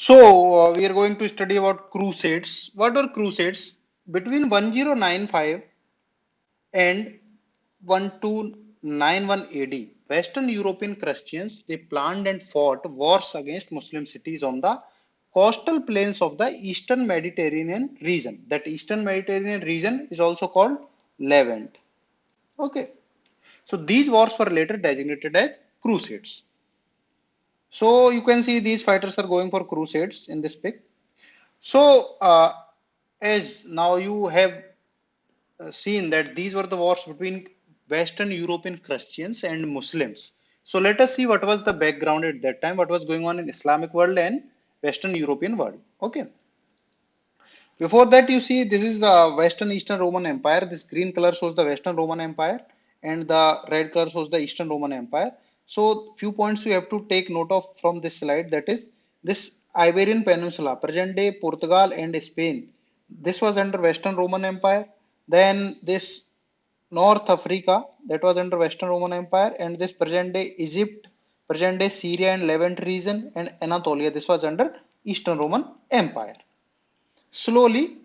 We are going to study about crusades. What are crusades? Between 1095 and 1291 AD, Western European Christians they planned and fought wars against Muslim cities on the coastal plains of the Eastern Mediterranean region. That Eastern Mediterranean region is also called Levant. Okay, so these wars were later designated as crusades. So you can see these fighters are going for crusades in this pic. So, as now you have seen that these were the wars between Western European Christians and Muslims. So let us see what was the background at that time, what was going on in Islamic world and Western European world. Okay. Before that, you see this is the Western Eastern Roman Empire. This green color shows the Western Roman Empire, and the red color shows the Eastern Roman Empire. So few points you have to take note of from this slide. That is this Iberian Peninsula, present day Portugal and Spain. This was under Western Roman Empire. Then this North Africa that was under Western Roman Empire, and this present day Egypt, present day Syria and Levant region, and Anatolia. This was under Eastern Roman Empire. Slowly,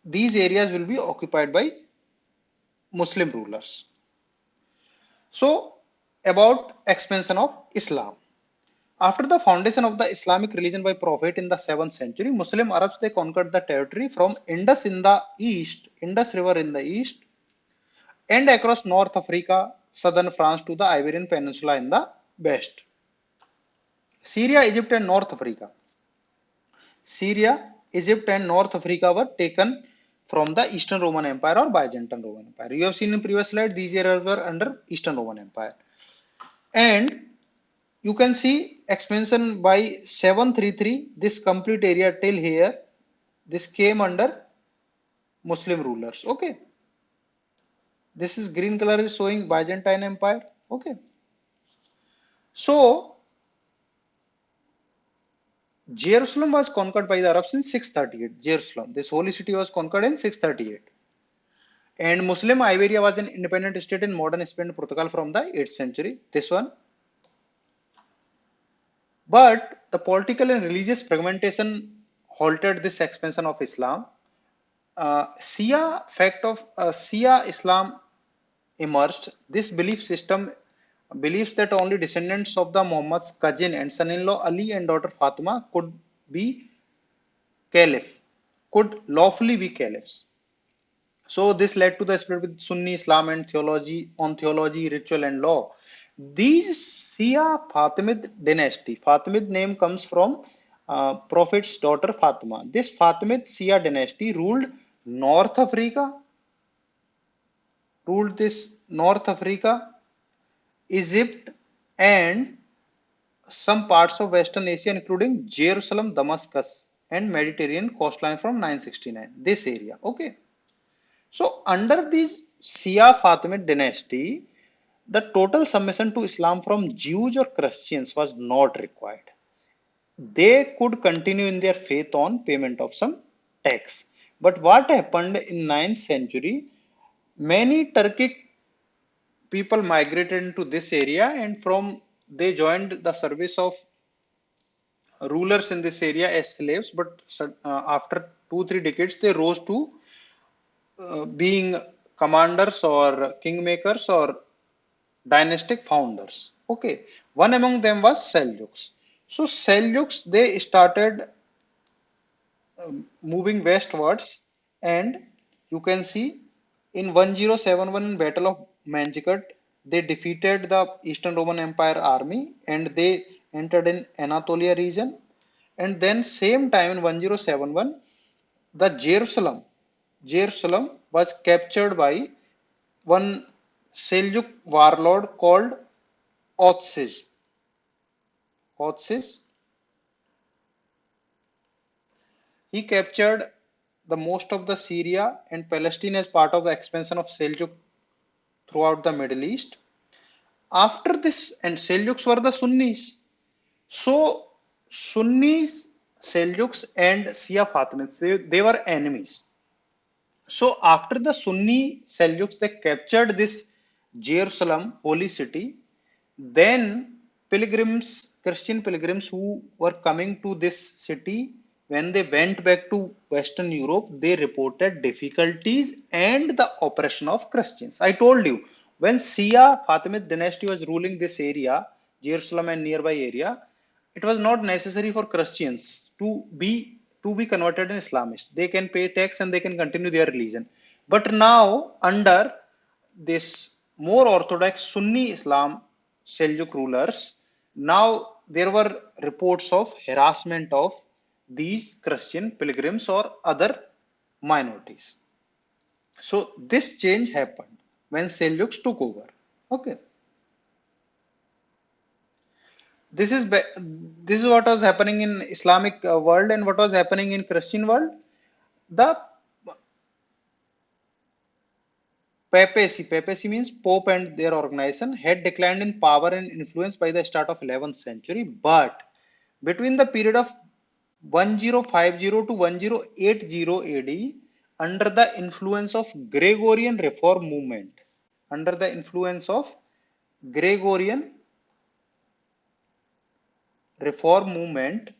these areas will be occupied by Muslim rulers. So, about expansion of Islam. After the foundation of the Islamic religion by Prophet in the 7th century, Muslim Arabs they conquered the territory from Indus in the east, Indus River in the east, and across North Africa, southern France to the Iberian Peninsula in the west. Syria, Egypt, and North Africa. Syria, Egypt, and North Africa were taken from the Eastern Roman Empire or Byzantine Roman Empire. You have seen in previous slide, these areas were under Eastern Roman Empire. And you can see expansion by 733, this complete area till here, this came under Muslim rulers. Okay. This is green color is showing Byzantine Empire. Okay. So, Jerusalem was conquered by the Arabs in 638. Jerusalem, this holy city was conquered in 638. And Muslim Iberia was an independent state in modern Spain and Portugal from the 8th century. This one. But the political and religious fragmentation halted this expansion of Islam. Shia Islam emerged. This belief system believes that only descendants of the Muhammad's cousin and son-in-law Ali and daughter Fatima be caliph, could lawfully be caliphs. So this led to the split with Sunni Islam and theology, ritual and law. These Shia Fatimid dynasty, Fatimid name comes from Prophet's daughter Fatima. This Fatimid Shia dynasty North Africa, ruled this North Africa, Egypt, and some parts of Western Asia, including Jerusalem, Damascus, and Mediterranean coastline from 969. This area. Okay. So under this Shia Fatimid dynasty, the total submission to Islam from Jews or Christians was not required. They could continue in their faith on payment of some tax. But what happened in 9th century? Many Turkic people migrated into this area, and from they joined the service of rulers in this area as slaves. But after 2-3 decades, they rose to being commanders or kingmakers or dynastic founders. Okay, one among them was Seljuks. So Seljuks they started moving westwards, and you can see in 1071 Battle of Manzikert they defeated the Eastern Roman Empire army and they entered in Anatolia region, and then same time in 1071 the Jerusalem was captured by one Seljuk warlord called Othsis. Othsis. He captured the most of the Syria and Palestine as part of the expansion of Seljuk throughout the Middle East. After this, and Seljuks were the Sunnis. So Sunnis, Seljuks, and Shia Fatimids, they were enemies. So after the Sunni Seljuks they captured this Jerusalem holy city, then pilgrims Christian pilgrims who were coming to this city, when they went back to Western Europe, they reported difficulties and the oppression of Christians. I told you, when Shia Fatimid dynasty was ruling this area, Jerusalem and nearby area, it was not necessary for Christians to be converted in Islamist. They can pay tax and they can continue their religion. But now, under this more orthodox Sunni Islam Seljuk rulers, now there were reports of harassment of these Christian pilgrims or other minorities. So this change happened when Seljuks took over. Okay, this is what was happening in Islamic world and what was happening in Christian world. The papacy means Pope and their organization, had declined in power and influence by the start of 11th century. But between the period of 1050 to 1080 AD, under the influence of Gregorian reform movement, under the influence of Gregorian reform movement,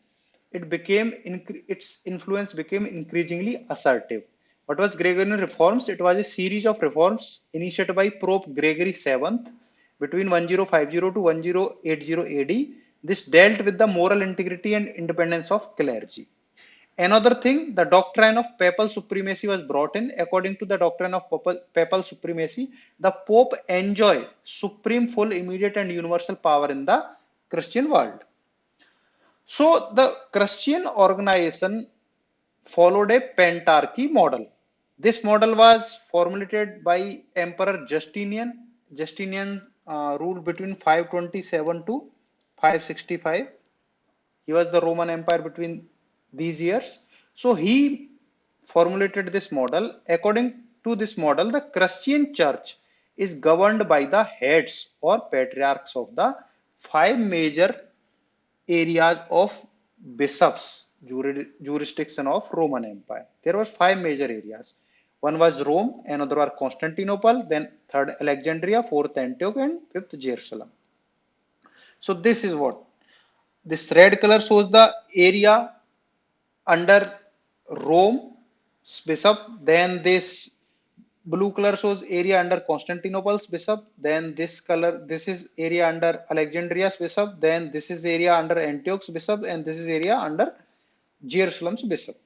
its influence became increasingly assertive. What was Gregorian reforms? It was a series of reforms initiated by Pope Gregory VII between 1050 to 1080 AD. This dealt with the moral integrity and independence of clergy. Another thing, the doctrine of papal supremacy was brought in. According to the doctrine of papal supremacy, the Pope enjoy supreme, full, immediate, and universal power in the Christian world. So the Christian organization followed a pentarchy model. This model was formulated by Emperor Justinian. Justinian ruled between 527 to 565. He was the Roman Empire between these years. So he formulated this model. According to this model, the Christian church is governed by the heads or patriarchs of the five major areas of bishops jurisdiction of Roman Empire. There were five major areas. One was Rome, another was Constantinople, then third Alexandria, fourth Antioch, and fifth Jerusalem. So this is what this red color shows the area under Rome's bishop. Then this blue color shows area under Constantinople's bishop. Then this is area under Alexandria's bishop. Then this is area under Antioch's bishop, and this is area under Jerusalem's bishop.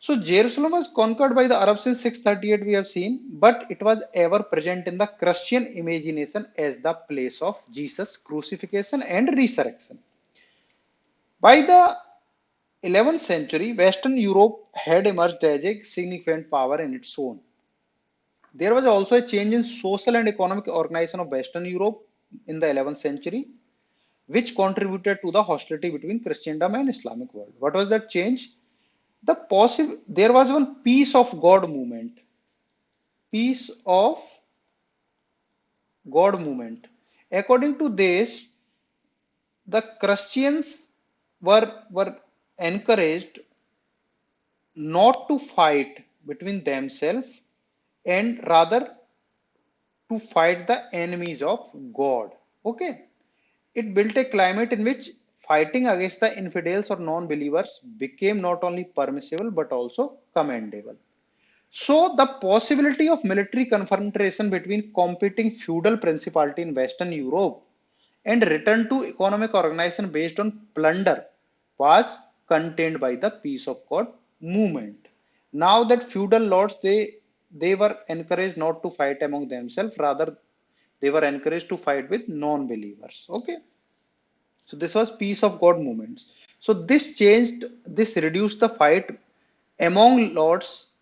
So Jerusalem was conquered by the Arabs in 638, we have seen, but it was ever present in the Christian imagination as the place of Jesus' crucifixion and resurrection. By the 11th century, Western Europe had emerged as a significant power in its own. There was also a change in social and economic organization of Western Europe in the 11th century, which contributed to the hostility between Christendom and Islamic world. What was that change? There was one peace of God movement. Peace of God movement. According to this, the Christians were encouraged not to fight between themselves and rather to fight the enemies of God. Okay. It built a climate in which fighting against the infidels or non-believers became not only permissible but also commendable. So the possibility of military confrontation between competing feudal principality in Western Europe and return to economic organization based on plunder was contained by the peace of God movement. Now that feudal lords they were encouraged not to fight among themselves, rather they were encouraged to fight with non-believers. Okay. So this was peace of God movements. So this reduced the fight among lords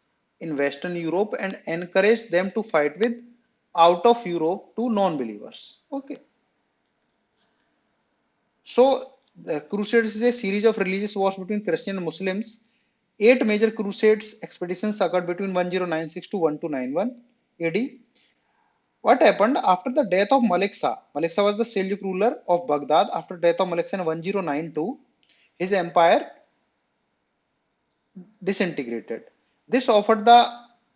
in Western Europe and encouraged them to fight with out of Europe to non-believers. Okay. So the Crusades is a series of religious wars between Christian and Muslims. 8 major Crusades expeditions occurred between 1096 to 1291 AD. What happened after the death of Malik Shah? Malik Shah was the Seljuk ruler of Baghdad. After death of Malik Shah in 1092, his empire disintegrated. This offered the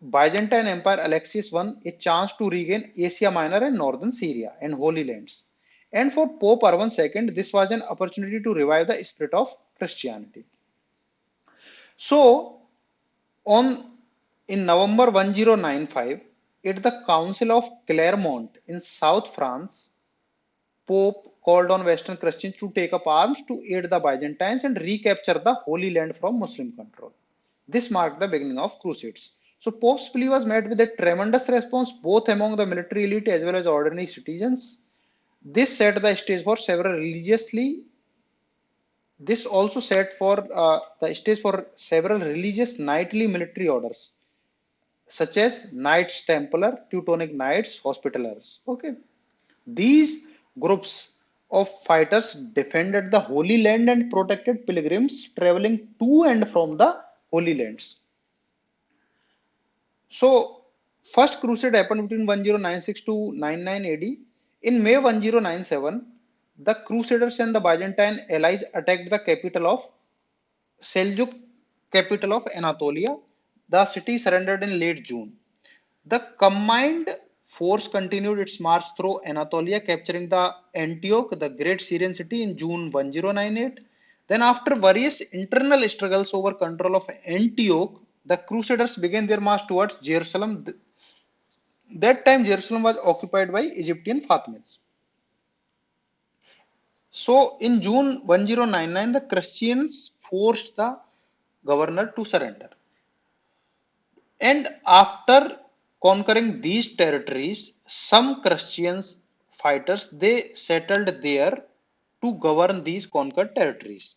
Byzantine Empire Alexius I a chance to regain Asia Minor and northern Syria and Holy Lands. And for Pope Urban II, this was an opportunity to revive the spirit of Christianity. So, on in November 1095, at the Council of Clermont in South France, Pope called on Western Christians to take up arms to aid the Byzantines and recapture the Holy Land from Muslim control. This marked the beginning of Crusades. So Pope's plea was met with a tremendous response both among the military elite as well as ordinary citizens. This set the stage for several religiously. This also set for the stage for several religious knightly military orders, such as Knights Templar, Teutonic Knights, Hospitallers. Okay, these groups of fighters defended the Holy Land and protected pilgrims traveling to and from the Holy Lands. So, first crusade happened between 1096 to 99 AD. In May 1097, the Crusaders and the Byzantine allies attacked the capital of Seljuk, capital of Anatolia. The city surrendered in late June. The combined force continued its march through Anatolia, capturing the Antioch, the great Syrian city, in June 1098. Then, after various internal struggles over control of Antioch, the Crusaders began their march towards Jerusalem. That time, Jerusalem was occupied by Egyptian Fatimids. So, in June 1099, the Christians forced the governor to surrender. And after conquering these territories, some Christians fighters they settled there to govern these conquered territories.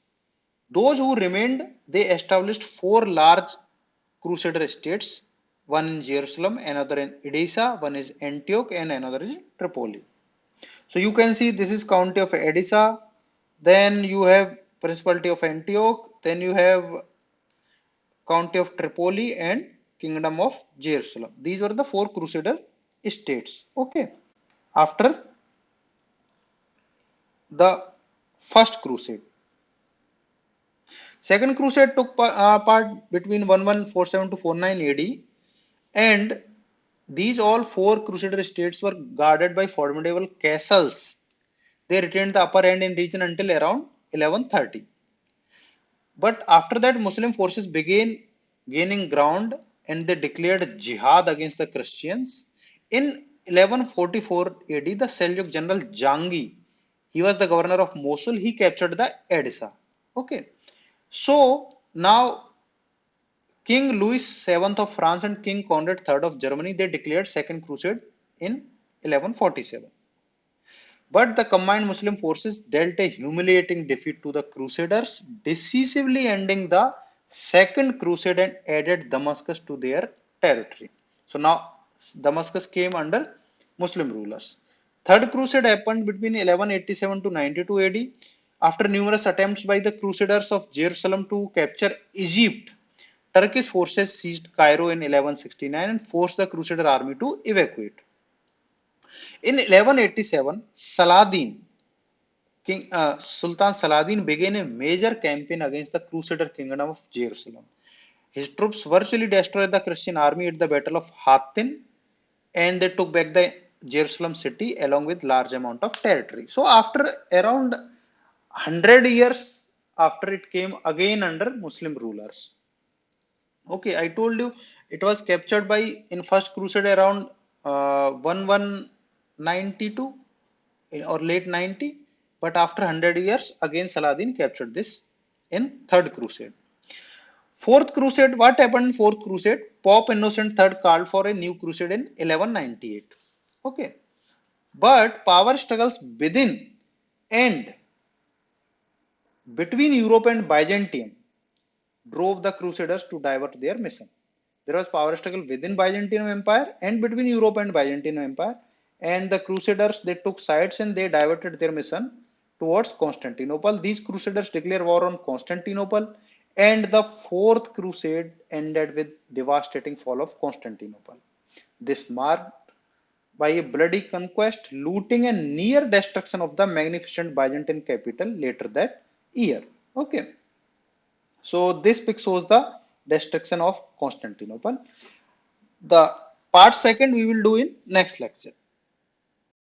Those who remained, they established four large crusader states, one in Jerusalem, another in Edessa, one is Antioch, and another is Tripoli. So you can see this is county of Edessa, then you have principality of Antioch, then you have county of Tripoli and kingdom of Jerusalem. These were the four crusader states. Okay. After the first crusade. Second crusade took part between 1147 to 49 AD, and these all four crusader states were guarded by formidable castles. They retained the upper hand in region until around 1130. But after that, Muslim forces began gaining ground and they declared jihad against the Christians. In 1144 AD, the Seljuk general Jangi, he was the governor of Mosul, he captured the Edessa. Okay. So now King Louis VII of France and King Conrad III of Germany, they declared Second Crusade in 1147. But the combined Muslim forces dealt a humiliating defeat to the Crusaders, decisively ending the Second Crusade and added Damascus to their territory. So now Damascus came under Muslim rulers. Third Crusade happened between 1187 to 92 AD. After numerous attempts by the Crusaders of Jerusalem to capture Egypt, Turkish forces seized Cairo in 1169 and forced the Crusader army to evacuate. In 1187, Sultan Saladin began a major campaign against the Crusader kingdom of Jerusalem. His troops virtually destroyed the Christian army at the Battle of Hattin, and they took back the Jerusalem city along with large amount of territory. So after around 100 years after, it came again under Muslim rulers. Okay, I told you it was captured by in first crusade around 1192 or late 90, but after 100 years again Saladin captured this in third crusade. Fourth crusade, what happened in fourth crusade? Pope Innocent III called for a new crusade in 1198. Okay, but power struggles within and between Europe and Byzantium drove the Crusaders to divert their mission. There was power struggle within Byzantine Empire and between Europe and Byzantine Empire, and the Crusaders they took sides and they diverted their mission towards Constantinople. These Crusaders declared war on Constantinople, and the fourth crusade ended with devastating fall of Constantinople. This marked by a bloody conquest, looting, and near destruction of the magnificent Byzantine capital later that year. Okay. So this pic shows the destruction of Constantinople. The part second we will do in next lecture.